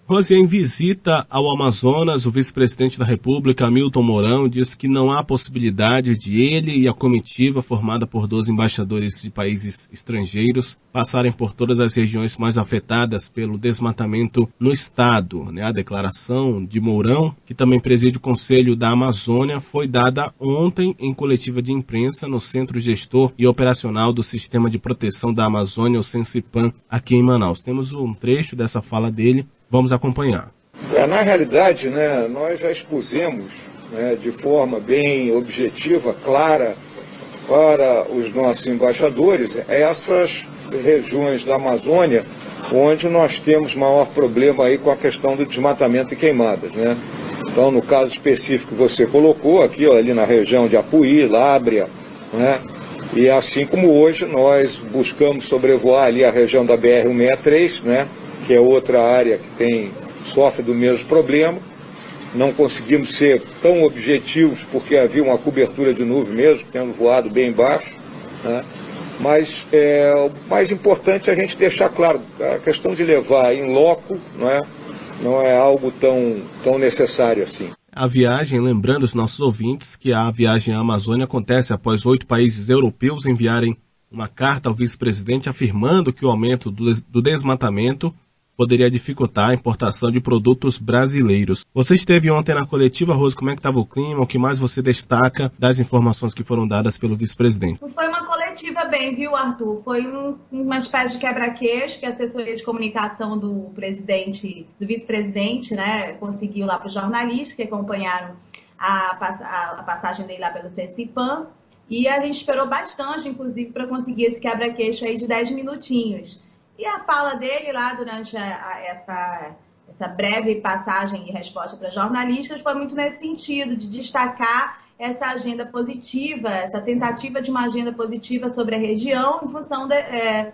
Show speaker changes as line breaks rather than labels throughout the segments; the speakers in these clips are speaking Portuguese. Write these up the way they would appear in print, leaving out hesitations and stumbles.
Rose, em visita ao Amazonas, o vice-presidente da República, Hamilton Mourão, disse que não há possibilidade de ele e a comitiva, formada por 12 embaixadores de países estrangeiros, passarem por todas as regiões mais afetadas pelo desmatamento no estado. A declaração de Mourão, que também preside o Conselho da Amazônia, foi dada ontem em coletiva de imprensa no Centro Gestor e Operacional do Sistema de Proteção da Amazônia, o Sensipan, aqui em Manaus. Temos um trecho dessa fala dele. Vamos acompanhar.
Na realidade, nós já expusemos de forma bem objetiva, clara, para os nossos embaixadores, essas regiões da Amazônia onde nós temos maior problema aí com a questão do desmatamento e queimadas. Então, no caso específico que você colocou, aqui ali na região de Apuí, Lábrea, e assim como hoje nós buscamos sobrevoar ali a região da BR-163, que é outra área que sofre do mesmo problema. Não conseguimos ser tão objetivos porque havia uma cobertura de nuvem mesmo, tendo voado bem baixo. Mas o mais importante é a gente deixar claro, a questão de levar em loco não é algo tão necessário assim.
A viagem, lembrando os nossos ouvintes que a viagem à Amazônia acontece após 8 países europeus enviarem uma carta ao vice-presidente afirmando que o aumento do desmatamento poderia dificultar a importação de produtos brasileiros. Você esteve ontem na coletiva, Rose, como é que estava o clima? O que mais você destaca das informações que foram dadas pelo vice-presidente?
Foi uma coletiva bem, viu, Arthur? Foi uma espécie de quebra-queixo que a assessoria de comunicação do vice-presidente, conseguiu lá para os jornalistas que acompanharam a passagem dele lá pelo Sensipan. E a gente esperou bastante, inclusive, para conseguir esse quebra-queixo aí de 10 minutinhos. E a fala dele lá durante essa breve passagem e resposta para jornalistas foi muito nesse sentido, de destacar essa agenda positiva, essa tentativa de uma agenda positiva sobre a região em função dessa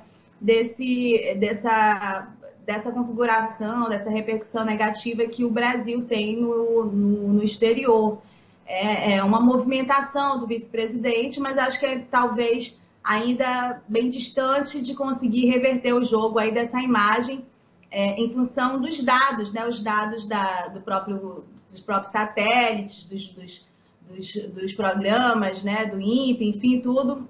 configuração, dessa repercussão negativa que o Brasil tem no exterior. É uma movimentação do vice-presidente, mas acho que talvez ainda bem distante de conseguir reverter o jogo aí dessa imagem em função dos dados, os dados dos próprios satélites, dos programas, do INPE, enfim, tudo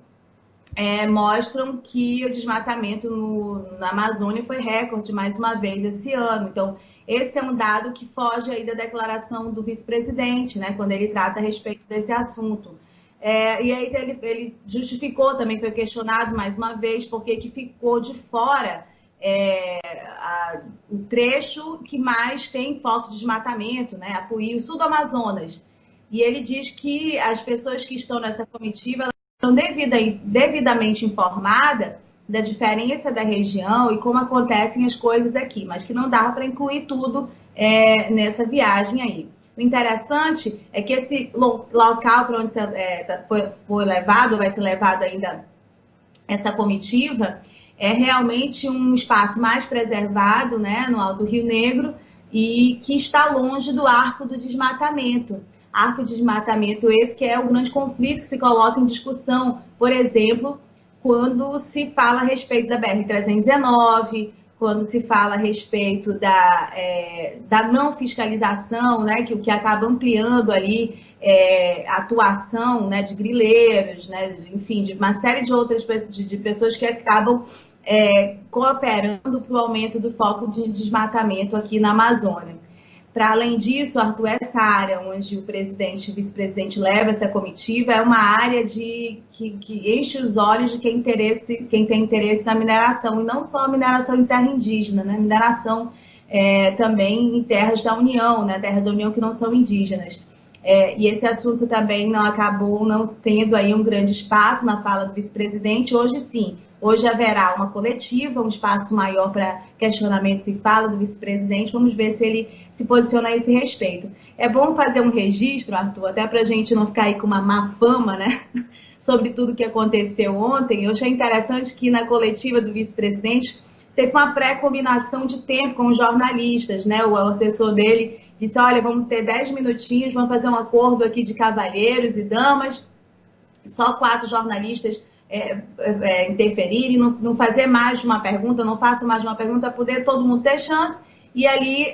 mostram que o desmatamento na Amazônia foi recorde mais uma vez esse ano. Então, esse é um dado que foge aí da declaração do vice-presidente, quando ele trata a respeito desse assunto. E aí ele justificou também, foi questionado mais uma vez, porque que ficou de fora o trecho que mais tem foco de desmatamento, Apuí, o sul do Amazonas. E ele diz que as pessoas que estão nessa comitiva estão devidamente informadas da diferença da região e como acontecem as coisas aqui, mas que não dava para incluir tudo nessa viagem aí. O interessante é que esse local para onde foi levado, vai ser levado ainda essa comitiva, é realmente um espaço mais preservado, no Alto Rio Negro, e que está longe do arco do desmatamento. Arco de desmatamento esse que é o grande conflito que se coloca em discussão, por exemplo, quando se fala a respeito da BR-319, quando se fala a respeito da não fiscalização, que acaba ampliando ali a atuação de grileiros, enfim, de uma série de outras de pessoas que acabam cooperando para o aumento do foco de desmatamento aqui na Amazônia. Para além disso, Arthur, essa área onde o vice-presidente leva essa comitiva é uma área que enche os olhos de quem tem interesse na mineração, e não só a mineração em terra indígena, mineração também em terras da União, terras da União que não são indígenas. E esse assunto também acabou não tendo aí um grande espaço na fala do vice-presidente. Hoje sim, hoje haverá uma coletiva, um espaço maior para questionamento e fala do vice-presidente. Vamos ver se ele se posiciona a esse respeito. É bom fazer um registro, Arthur, até para a gente não ficar aí com uma má fama, sobre tudo que aconteceu ontem. Eu achei interessante que na coletiva do vice-presidente teve uma pré-combinação de tempo com os jornalistas, O assessor dele disse, olha, vamos ter 10 minutinhos, vamos fazer um acordo aqui de cavalheiros e damas, só 4 jornalistas interferirem, não fazer mais de uma pergunta, não faça mais de uma pergunta, para poder todo mundo ter chance, e ali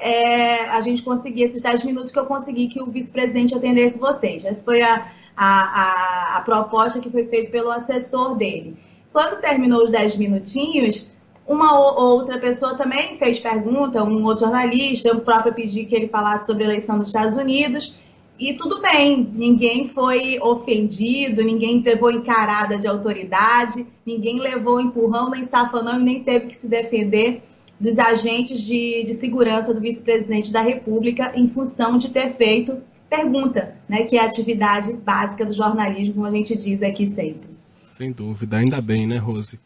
a gente conseguia esses 10 minutos que eu consegui que o vice-presidente atendesse vocês. Essa foi a proposta que foi feita pelo assessor dele. Quando terminou os 10 minutinhos, uma outra pessoa também fez pergunta, um outro jornalista, eu próprio pedi que ele falasse sobre a eleição dos Estados Unidos, e tudo bem, ninguém foi ofendido, ninguém levou encarada de autoridade, ninguém levou empurrão nem safanão e nem teve que se defender dos agentes de segurança do vice-presidente da República em função de ter feito pergunta, né, que é a atividade básica do jornalismo, como a gente diz aqui sempre.
Sem dúvida, ainda bem, né, Rose?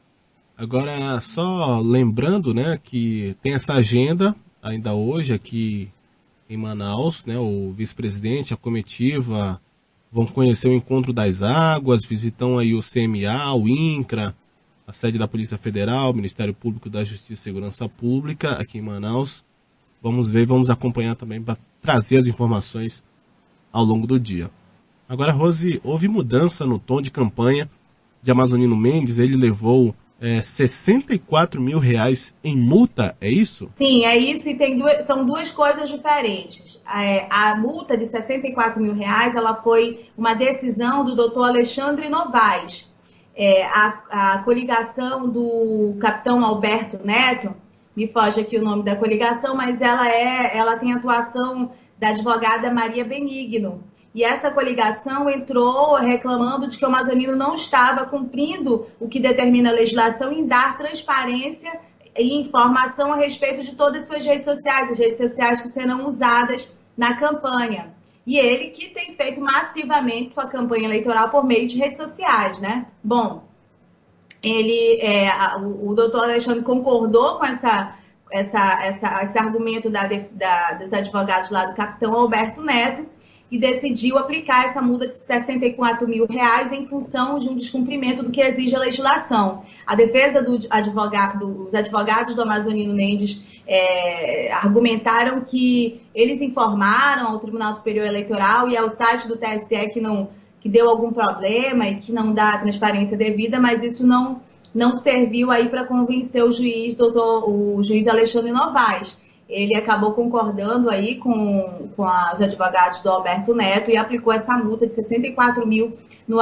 Agora, só lembrando, né, que tem essa agenda ainda hoje aqui em Manaus, né, o vice-presidente, a comitiva vão conhecer o Encontro das Águas, visitam aí o CMA, o INCRA, a sede da Polícia Federal, Ministério Público da Justiça e Segurança Pública aqui em Manaus. Vamos ver, vamos acompanhar também para trazer as informações ao longo do dia. Agora, Rose, houve mudança no tom de campanha de Amazonino Mendes, ele levou 64 mil reais em multa, é isso?
Sim, é isso, e são duas coisas diferentes. A multa de 64 mil reais, ela foi uma decisão do doutor Alexandre Novaes. A coligação do capitão Alberto Neto, me foge aqui o nome da coligação, mas ela tem atuação da advogada Maria Benigno. E essa coligação entrou reclamando de que o Amazonino não estava cumprindo o que determina a legislação em dar transparência e informação a respeito de todas as suas redes sociais, as redes sociais que serão usadas na campanha. E ele que tem feito massivamente sua campanha eleitoral por meio de redes sociais, né? Bom, o doutor Alexandre concordou com esse argumento dos advogados lá do capitão Alberto Neto, e decidiu aplicar essa multa de 64 mil reais em função de um descumprimento do que exige a legislação. A defesa dos advogados do Amazonino Mendes argumentaram que eles informaram ao Tribunal Superior Eleitoral e ao site do TSE que deu algum problema e que não dá transparência devida, mas isso não serviu aí para convencer o juiz Alexandre Novaes. Ele acabou concordando aí com os advogados do Alberto Neto e aplicou essa multa de 64 mil no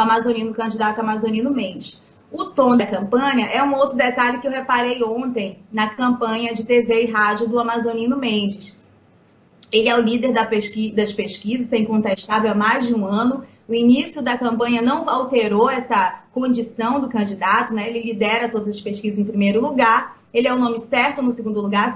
candidato Amazonino Mendes. O tom da campanha é um outro detalhe que eu reparei ontem na campanha de TV e rádio do Amazonino Mendes. Ele é o líder das pesquisas, incontestável, há mais de um ano. O início da campanha não alterou essa condição do candidato, né? Ele lidera todas as pesquisas em primeiro lugar. Ele é o nome certo no segundo lugar, na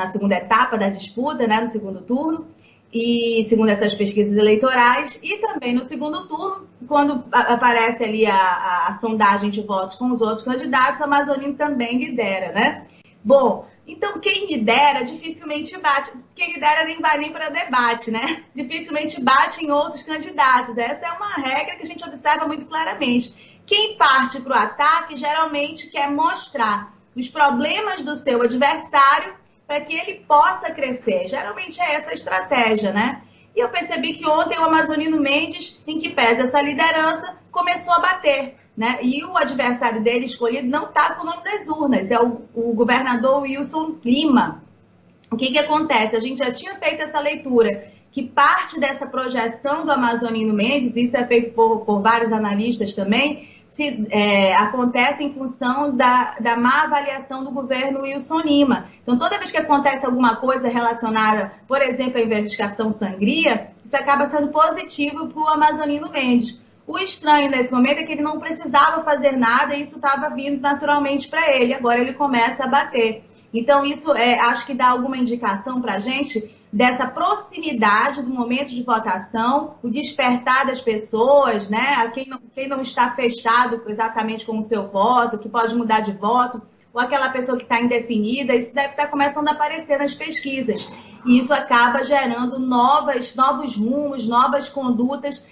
segunda etapa da disputa, né, no segundo turno, e segundo essas pesquisas eleitorais, e também no segundo turno, quando aparece ali a sondagem de votos com os outros candidatos, a Amazonino também lidera, né? Bom, então quem lidera dificilmente bate, quem lidera nem vai nem para debate, né? Dificilmente bate em outros candidatos. Essa é uma regra que a gente observa muito claramente. Quem parte para o ataque geralmente quer mostrar os problemas do seu adversário para que ele possa crescer. Geralmente é essa a estratégia, né? E eu percebi que ontem o Amazonino Mendes, em que pesa essa liderança, começou a bater, né? E o adversário dele escolhido não está com o nome das urnas, é o governador Wilson Lima. O que acontece? A gente já tinha feito essa leitura, que parte dessa projeção do Amazonino Mendes, isso é feito por vários analistas também, acontece em função da má avaliação do governo Wilson Lima. Então, toda vez que acontece alguma coisa relacionada, por exemplo, à investigação Sangria, isso acaba sendo positivo para o Amazonino Mendes. O estranho nesse momento é que ele não precisava fazer nada e isso estava vindo naturalmente para ele. Agora ele começa a bater. Então, isso acho que dá alguma indicação para a gente dessa proximidade do momento de votação, o despertar das pessoas, né? A quem não está fechado exatamente com o seu voto, que pode mudar de voto, ou aquela pessoa que está indefinida, isso deve estar começando a aparecer nas pesquisas. E isso acaba gerando novos rumos, novas condutas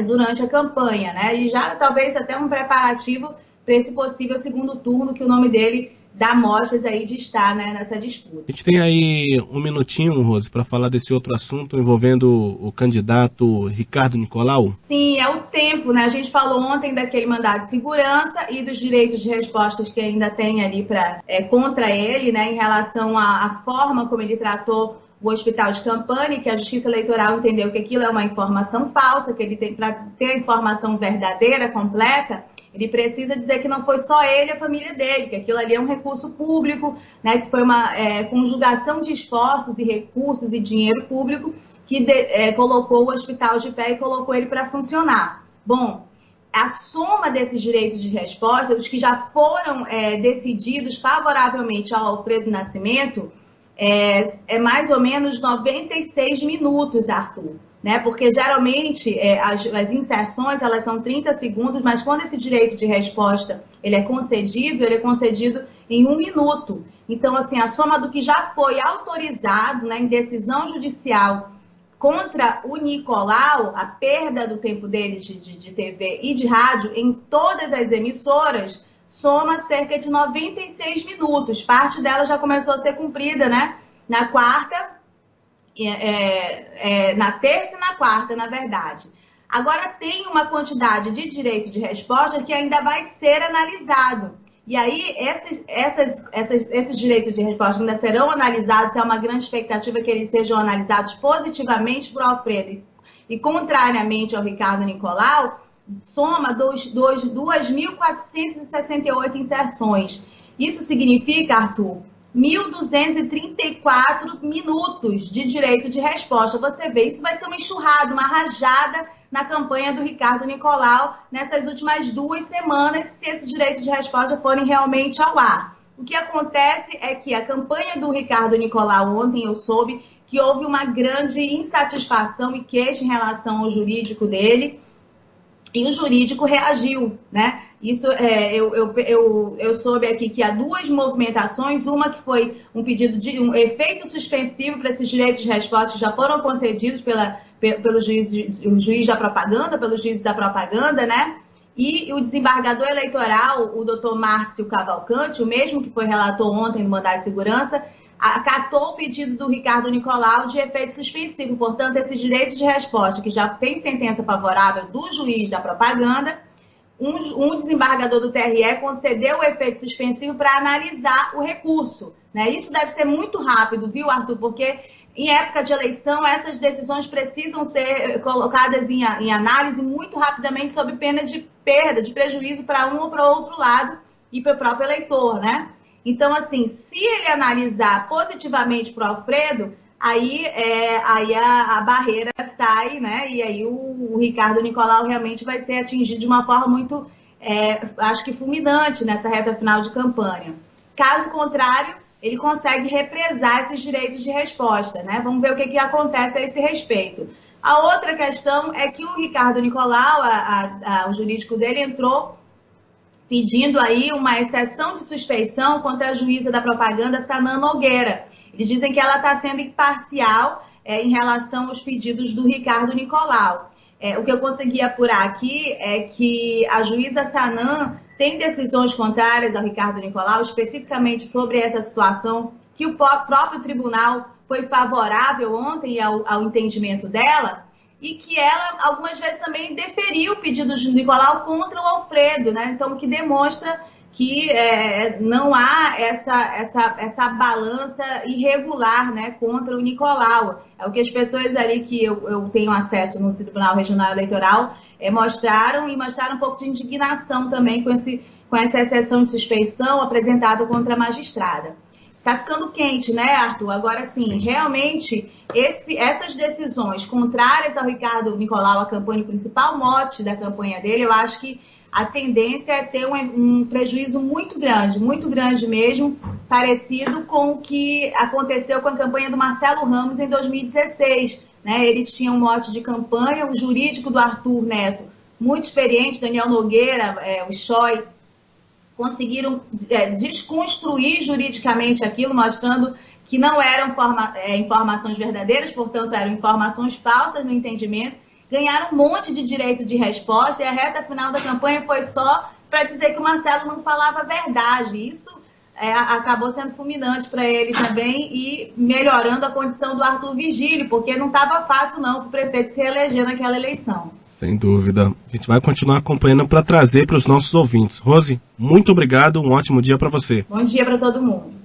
durante a campanha, né? E já talvez até um preparativo para esse possível segundo turno, que o nome dele dar mostras aí de estar, né, nessa disputa.
A gente tem aí um minutinho, Rose, para falar desse outro assunto envolvendo o candidato Ricardo Nicolau.
Sim, é o tempo, né? A gente falou ontem daquele mandado de segurança e dos direitos de respostas que ainda tem ali contra ele, né, em relação à forma como ele tratou o hospital de campanha, que a Justiça Eleitoral entendeu que aquilo é uma informação falsa, que ele tem, para ter a informação verdadeira, completa, ele precisa dizer que não foi só ele e a família dele, que aquilo ali é um recurso público, né, que foi uma conjugação de esforços e recursos e dinheiro público que colocou o hospital de pé e colocou ele para funcionar. Bom, a soma desses direitos de resposta, os que já foram decididos favoravelmente ao Alfredo Nascimento, é mais ou menos 96 minutos, Arthur. Né? Porque geralmente as inserções elas são 30 segundos, mas quando esse direito de resposta ele é concedido em 1 minuto. Então, assim, a soma do que já foi autorizado, né, em decisão judicial contra o Nicolau, a perda do tempo dele de TV e de rádio em todas as emissoras, soma cerca de 96 minutos. Parte dela já começou a ser cumprida, né? Na quarta, na terça e na quarta, na verdade. Agora tem uma quantidade de direito de resposta que ainda vai ser analisado. E aí, esses direitos de resposta ainda serão analisados, é uma grande expectativa que eles sejam analisados positivamente por Alfredo. E contrariamente ao Ricardo Nicolau, soma 2.468 inserções. Isso significa, Arthur, 1.234 minutos de direito de resposta. Você vê, isso vai ser uma enxurrada, uma rajada na campanha do Ricardo Nicolau nessas últimas 2 semanas, se esses direitos de resposta forem realmente ao ar. O que acontece é que a campanha do Ricardo Nicolau, ontem eu soube que houve uma grande insatisfação e queixa em relação ao jurídico dele, e o jurídico reagiu, né? Isso, eu soube aqui que há 2 movimentações, uma que foi um pedido de um efeito suspensivo para esses direitos de resposta que já foram concedidos pelo juiz da propaganda, pelos juízes da propaganda, né? E o desembargador eleitoral, o doutor Márcio Cavalcante, o mesmo que foi relator ontem no mandado de segurança, acatou o pedido do Ricardo Nicolau de efeito suspensivo. Portanto, esses direitos de resposta, que já tem sentença favorável do juiz da propaganda, um desembargador do TRE concedeu o efeito suspensivo para analisar o recurso. Né? Isso deve ser muito rápido, viu, Arthur? Porque em época de eleição, essas decisões precisam ser colocadas em análise muito rapidamente sob pena de perda, de prejuízo para um ou para o outro lado e para o próprio eleitor, né? Então, assim, se ele analisar positivamente para o Alfredo, aí a barreira sai, né? E aí o Ricardo Nicolau realmente vai ser atingido de uma forma muito, acho que fulminante nessa reta final de campanha. Caso contrário, ele consegue represar esses direitos de resposta, né? Vamos ver o que acontece a esse respeito. A outra questão é que o Ricardo Nicolau, o jurídico dele, entrou pedindo aí uma exceção de suspeição contra a juíza da propaganda, Sanã Nogueira. Eles dizem que ela está sendo imparcial em relação aos pedidos do Ricardo Nicolau. O que eu consegui apurar aqui é que a juíza Sanã tem decisões contrárias ao Ricardo Nicolau, especificamente sobre essa situação, que o próprio tribunal foi favorável ontem ao entendimento dela, e que ela, algumas vezes, também deferiu o pedido de Nicolau contra o Alfredo, né? Então, o que demonstra que não há essa balança irregular, né, contra o Nicolau. É o que as pessoas ali que eu tenho acesso no Tribunal Regional Eleitoral mostraram, e mostraram um pouco de indignação também com essa exceção de suspeição apresentada contra a magistrada. Tá ficando quente, né, Arthur? Agora, sim, realmente, essas decisões contrárias ao Ricardo Nicolau, a campanha, o principal mote da campanha dele, eu acho que a tendência é ter um prejuízo muito grande mesmo, parecido com o que aconteceu com a campanha do Marcelo Ramos em 2016. Né? Eles tinham um mote de campanha, o jurídico do Arthur Neto, muito experiente, Daniel Nogueira, o Choi, conseguiram desconstruir juridicamente aquilo, mostrando que não eram informações verdadeiras, portanto, eram informações falsas no entendimento, ganharam um monte de direito de resposta, e a reta final da campanha foi só para dizer que o Marcelo não falava a verdade. Isso acabou sendo fulminante para ele também e melhorando a condição do Arthur Virgílio, porque não estava fácil não para o prefeito se reeleger naquela eleição.
Sem dúvida. A gente vai continuar acompanhando para trazer para os nossos ouvintes. Rose, muito obrigado, um ótimo dia para você.
Bom dia para todo mundo.